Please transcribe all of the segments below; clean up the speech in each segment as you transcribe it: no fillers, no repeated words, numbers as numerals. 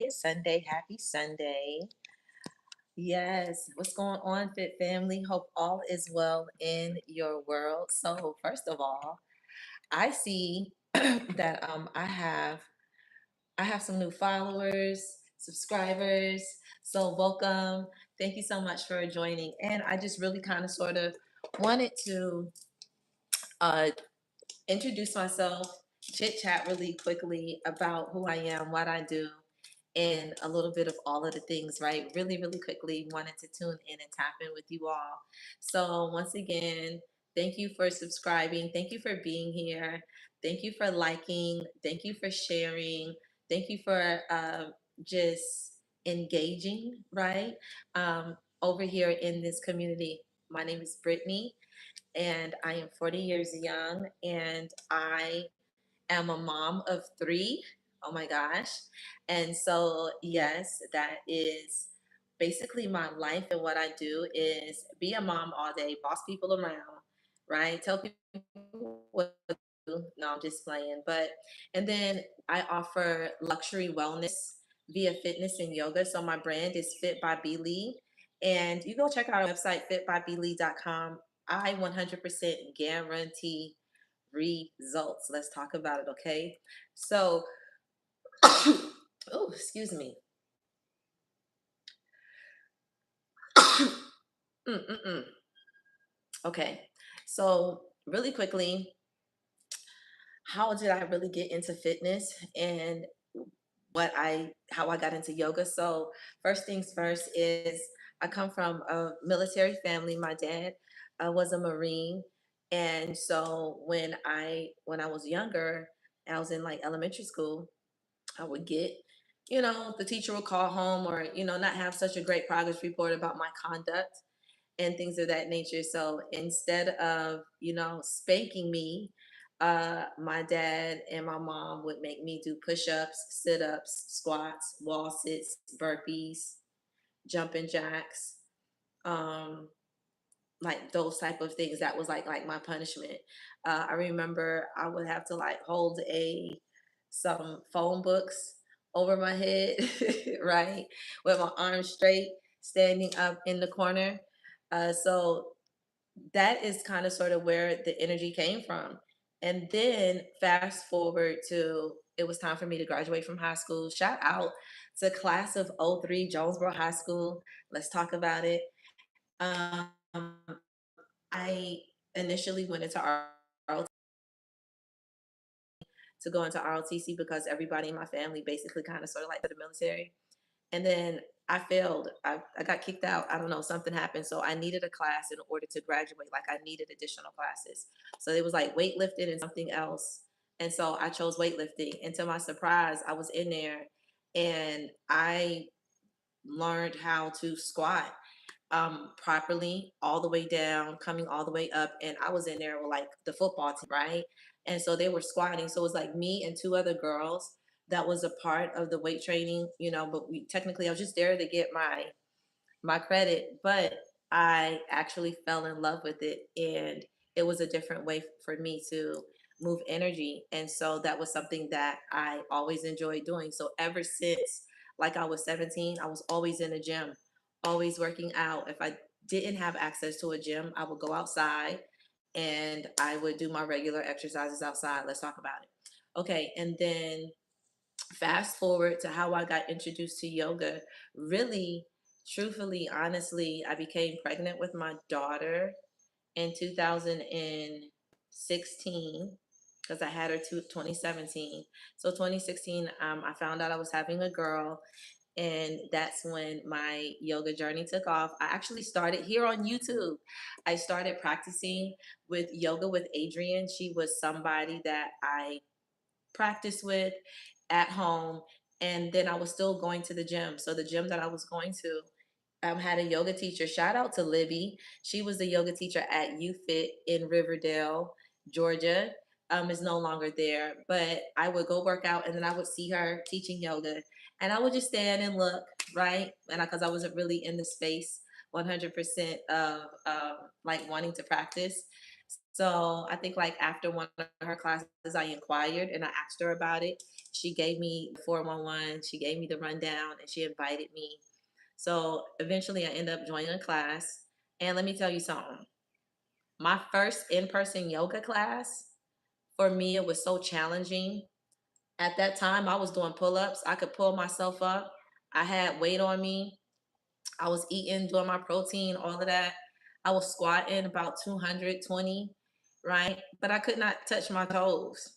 It's Sunday. Happy Sunday. Yes. What's going on, Fit Family? Hope all is well in your world. So, first of all, I see that I have some new followers, subscribers. So, welcome. Thank you so much for joining. And I just really kind of sort of wanted to uh introduce myself, chit chat really quickly about who I am, what I do, and a little bit of all of the things, right? Really, really quickly wanted to tune in and tap in with you all. So, once again, thank you for subscribing. Thank you for being here. Thank you for liking. Thank you for sharing. Thank you for just engaging, right? Um, Over here in this community. My name is Brittany and I am 40 years young, and I am a mom of three. Oh my gosh. And so, yes, that is basically my life. And what I do is be a mom all day, boss people around, right? Tell people what to do. No, I'm just playing. And then I offer luxury wellness via fitness and yoga. So my brand is FITBYBLEE. And you go check out our website, fitbybelee.com. I 100% guarantee results. Let's talk about it, okay? So, oh, excuse me. Mm-mm-mm. Okay, so really quickly, how did I really get into fitness and how I got into yoga? So, first things first is I come from a military family. My dad was a Marine, and so when I was younger, and I was in like elementary school, I would get, the teacher would call home or, not have such a great progress report about my conduct and things of that nature. So instead of, spanking me, my dad and my mom would make me do push ups, sit ups, squats, wall sits, burpees, jumping jacks, um, like those type of things. That was like my punishment. I remember I would have to like hold some phone books over my head, right, with my arms straight, standing up in the corner. So that is kind of sort of where the energy came from. And then fast forward to it was time for me to graduate from high school. Shout out to class of '03 Jonesboro High School. Let's talk about it. Um, I initially went into to go into ROTC because everybody in my family basically kind of sort of like to the military. And then I failed. I got kicked out. I don't know, something happened. So I needed a class in order to graduate. Like I needed additional classes. So it was like weightlifting and something else. And so I chose weightlifting. And to my surprise, I was in there and I learned how to squat properly all the way down, coming all the way up. And I was in there with like the football team, right? And so they were squatting. So it was like me and two other girls that was a part of the weight training, but we technically I was just there to get my credit, but I actually fell in love with it and it was a different way for me to move energy. And so that was something that I always enjoyed doing. So ever since like I was 17, I was always in the gym, always working out. If I didn't have access to a gym, I would go outside and I would do my regular exercises outside. Let's talk about it. Okay, and then fast forward to how I got introduced to yoga. Really, truthfully, honestly, I became pregnant with my daughter in 2016 because I had her to 2017. So 2016, I found out I was having a girl, and that's when my yoga journey took off. I actually started here on YouTube. I started practicing with yoga with Adrienne. She was somebody that I practice with at home. And then I was still going to the gym. So the gym that I was going to had a yoga teacher. Shout out to Libby. She was the yoga teacher at UFit in Riverdale, Georgia. Is no longer there. But I would go work out and then I would see her teaching yoga. And I would just stand and look, right? And because I wasn't really in the space 100% of like wanting to practice. So I think like after one of her classes, I inquired and I asked her about it. She gave me the 411, she gave me the rundown, and she invited me. So eventually I ended up joining a class. And let me tell you something. My first in-person yoga class, for me, it was so challenging. At that time, I was doing pull-ups. I could pull myself up. I had weight on me. I was eating, doing my protein, all of that. I was squatting about 220, right? But I could not touch my toes.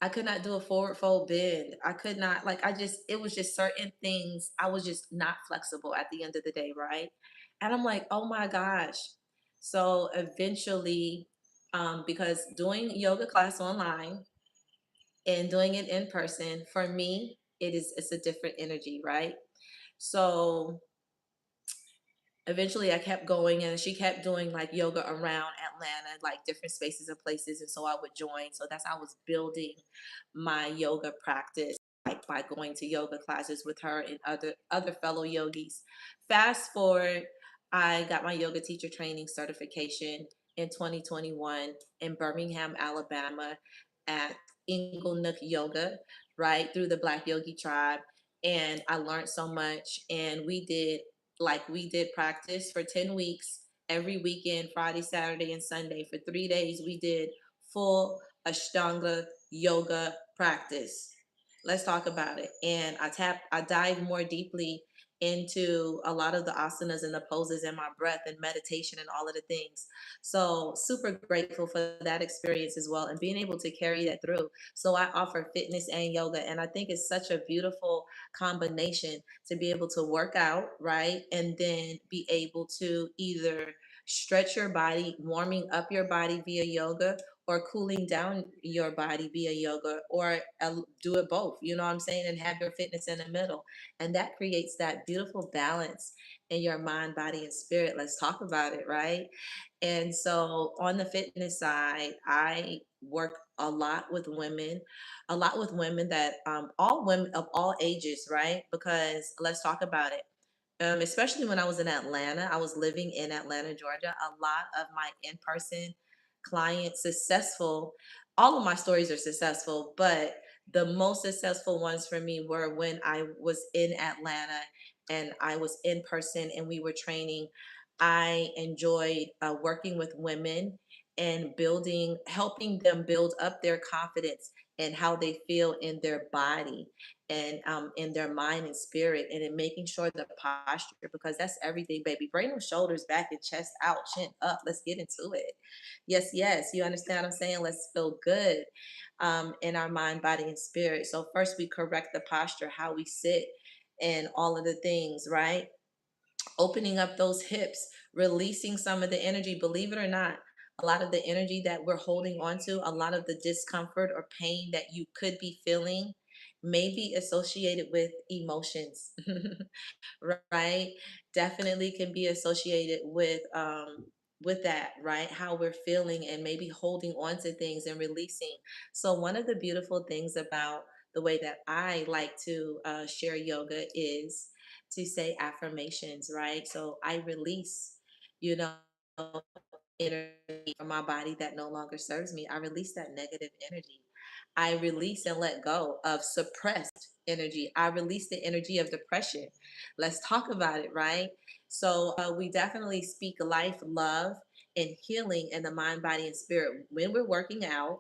I could not do a forward fold bend. I could not, like, it was just certain things. I was just not flexible at the end of the day, right? And I'm like, oh my gosh. So eventually, because doing yoga class online and doing it in person, for me, it's a different energy, right? So eventually I kept going and she kept doing like yoga around Atlanta, like different spaces and places. And so I would join. So that's how I was building my yoga practice, like by going to yoga classes with her and other fellow yogis. Fast forward, I got my yoga teacher training certification in 2021 in Birmingham, Alabama at Nook Yoga, right through the Black Yogi tribe. And I learned so much. And we did practice for 10 weeks every weekend, Friday, Saturday, and Sunday. For 3 days, we did full Ashtanga yoga practice. Let's talk about it. And I dive more deeply into a lot of the asanas and the poses and my breath and meditation and all of the things. So super grateful for that experience as well and being able to carry that through. So I offer fitness and yoga, and I think it's such a beautiful combination to be able to work out, right? And then be able to either stretch your body, warming up your body via yoga, or cooling down your body via yoga, or do it both, you know what I'm saying? And have your fitness in the middle. And that creates that beautiful balance in your mind, body, and spirit. Let's talk about it, right? And so on the fitness side, I work a lot with women that all women of all ages, right? Because let's talk about it. Especially when I was in Atlanta, I was living in Atlanta, Georgia. A lot of my in-person clients, successful, all of my stories are successful, but the most successful ones for me were when I was in Atlanta and I was in person and we were training. I enjoyed working with women and helping them build up their confidence and how they feel in their body and in their mind and spirit, and in making sure the posture, because that's everything, baby. Bring them shoulders back and chest out, chin up. Let's get into it. Yes, yes. You understand what I'm saying? Let's feel good in our mind, body, and spirit. So first we correct the posture, how we sit, and all of the things, right? Opening up those hips, releasing some of the energy. Believe it or not, a lot of the energy that we're holding on to, a lot of the discomfort or pain that you could be feeling may be associated with emotions. Right? Definitely can be associated with that, right? How we're feeling and maybe holding on to things and releasing. So one of the beautiful things about the way that I like to share yoga is to say affirmations, right? So I release, you know, energy from my body that no longer serves me. I release that negative energy. I release and let go of suppressed energy. I release the energy of depression. Let's talk about it, right? So we definitely speak life, love, and healing in the mind, body, and spirit when we're working out,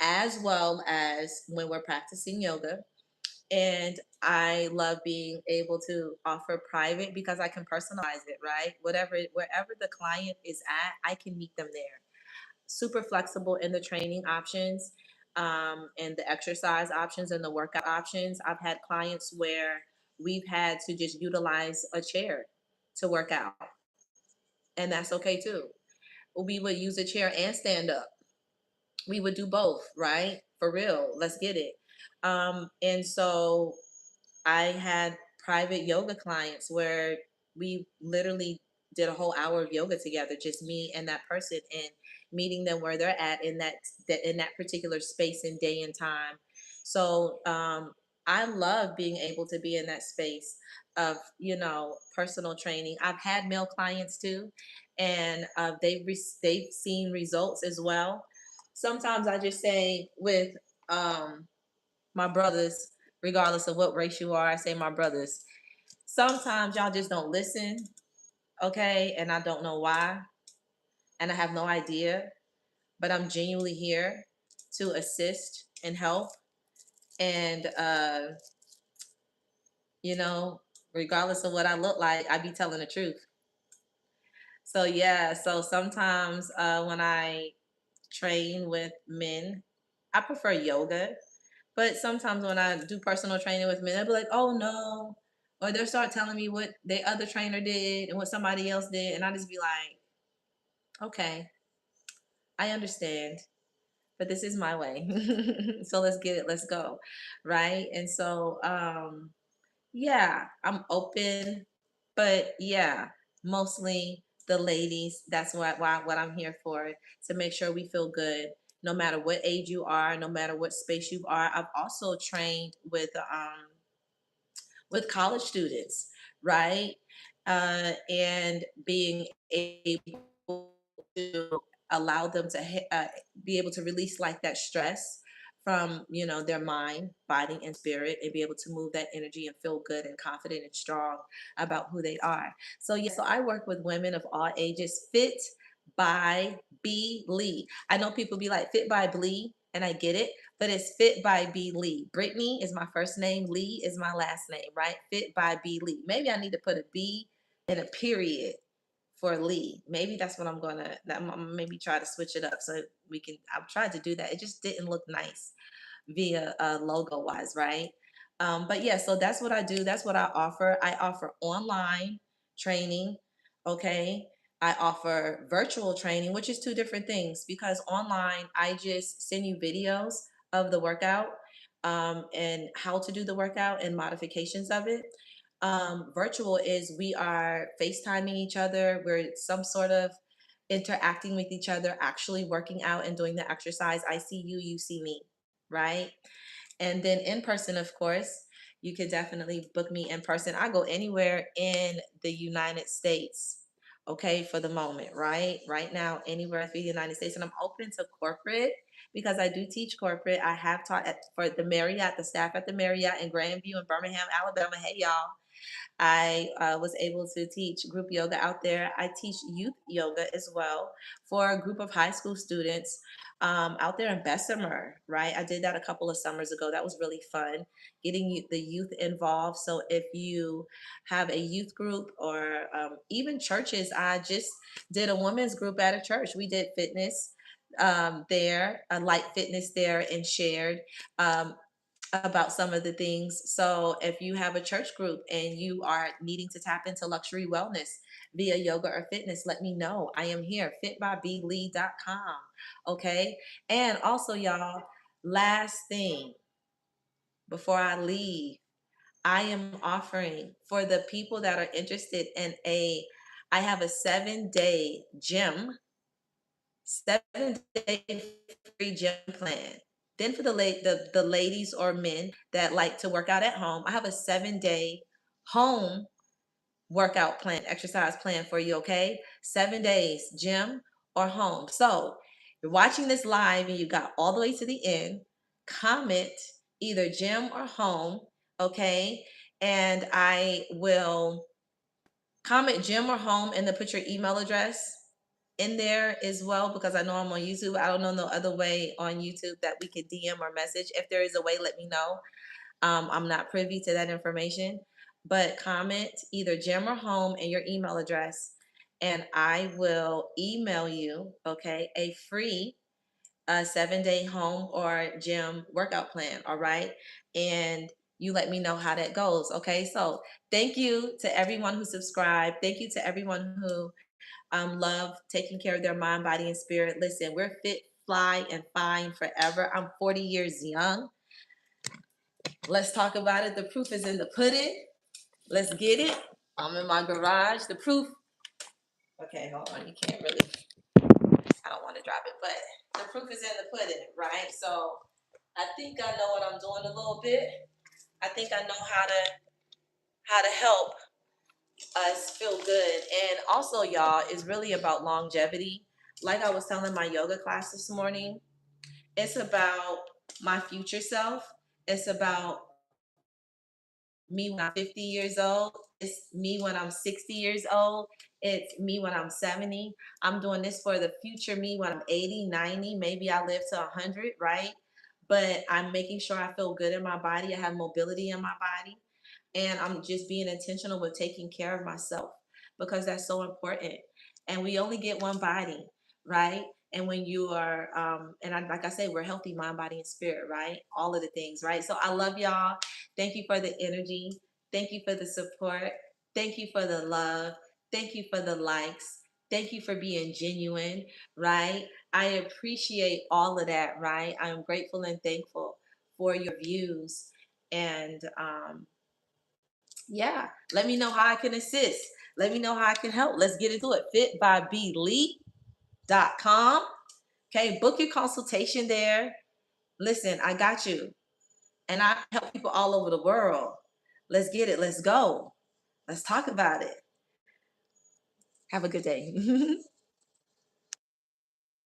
as well as when we're practicing yoga. And I love being able to offer private because I can personalize it, right? Wherever the client is at, I can meet them there. Super flexible in the training options, and the exercise options and the workout options. I've had clients where we've had to just utilize a chair to work out, and that's okay too. We would use a chair and stand up. We would do both, right? For real. Let's get it. And so I had private yoga clients where we literally did a whole hour of yoga together, just me and that person, and meeting them where they're at in that particular space and day and time. So I love being able to be in that space of, personal training. I've had male clients too, and they've seen results as well. Sometimes I just say with um, my brothers, regardless of what race you are, I say my brothers. Sometimes y'all just don't listen, okay? And I don't know why, and I have no idea, but I'm genuinely here to assist and help. And you know, regardless of what I look like, I be telling the truth. So yeah, so sometimes when I train with men, I prefer yoga. But sometimes when I do personal training with men, they'll be like, "Oh no," or they'll start telling me what the other trainer did and what somebody else did, and I just be like, "Okay, I understand, but this is my way, so let's get it, let's go," right? And so, yeah, I'm open, but yeah, mostly the ladies. That's what I'm here for, to make sure we feel good, no matter what age you are, no matter what space you are. I've also trained with college students, right? And being able to allow them to be able to release like that stress from their mind, body, and spirit, and be able to move that energy and feel good and confident and strong about who they are. So yeah, so I work with women of all ages. Fit by B Lee. I know people be like Fit by Blee, and I get it, but it's Fit by B Lee. Brittany is my first name, Lee is my last name, right? Fit by B Lee. Maybe I need to put a B and a period for Lee. Maybe that's what I'm maybe try to switch it up so we can. I've tried to do that. It just didn't look nice via logo wise, right? But yeah, so that's what I do. That's what I offer. I offer online training. Okay. I offer virtual training, which is two different things, because online, I just send you videos of the workout and how to do the workout and modifications of it. Virtual is we are FaceTiming each other. We're some sort of interacting with each other, actually working out and doing the exercise. I see you, you see me, right? And then in person, of course, you could definitely book me in person. I go anywhere in the United States, okay, for the moment, right? Right now, anywhere in the United States. And I'm open to corporate because I do teach corporate. I have taught for the Marriott, the staff at the Marriott in Grandview in Birmingham, Alabama. Hey, y'all. I was able to teach group yoga out there. I teach youth yoga as well for a group of high school students out there in Bessemer, right? I did that a couple of summers ago. That was really fun, getting the youth involved. So if you have a youth group or even churches, I just did a women's group at a church. We did fitness there, a light fitness there, and shared. Um, about some of the things. So if you have a church group and you are needing to tap into luxury wellness via yoga or fitness, let me know. I am here, fitbyblee.com. Okay. And also, y'all, last thing before I leave, I am offering for the people that are interested in I have a 7-day gym, 7-day free gym plan. Then for the ladies or men that like to work out at home, I have a 7-day home workout plan, exercise plan for you, okay? 7 days, gym or home. So you're watching this live and you got all the way to the end. Comment either gym or home, okay? And I will comment gym or home and then put your email address in there as well, because I know I'm on YouTube. I don't know no other way on YouTube that we could DM or message. If there is a way, let me know. I'm not privy to that information, but comment either gym or home and your email address, and I will email you, okay, a free 7-day home or gym workout plan. All right. And you let me know how that goes. Okay. So thank you to everyone who subscribed. Thank you to everyone who love taking care of their mind, body, and spirit. Listen, we're fit, fly, and fine forever. I'm 40 years young. Let's talk about it. The proof is in the pudding. Let's get it. I'm in my garage. The proof. Okay, hold on. You can't really. I don't want to drop it, but the proof is in the pudding, right? So I think I know what I'm doing a little bit. I think I know how to help us feel good. And also, y'all, it's really about longevity. Like I was telling my yoga class this morning, it's about my future self. It's about me when I'm 50 years old. It's me when I'm 60 years old. It's me when I'm 70. I'm doing this for the future me when I'm 80, 90. Maybe I live to 100, right? But I'm making sure I feel good in my body. I have mobility in my body. And I'm just being intentional with taking care of myself because that's so important. And we only get one body, right? And when you are, like I said, we're healthy mind, body, and spirit, right? All of the things, right? So I love y'all. Thank you for the energy. Thank you for the support. Thank you for the love. Thank you for the likes. Thank you for being genuine, right? I appreciate all of that, right? I'm grateful and thankful for your views. And yeah, let me know how I can assist. Let me know how I can help. Let's get into it. FITBYBLEE.com. Okay, book your consultation there. Listen, I got you. And I help people all over the world. Let's get it. Let's go. Let's talk about it. Have a good day.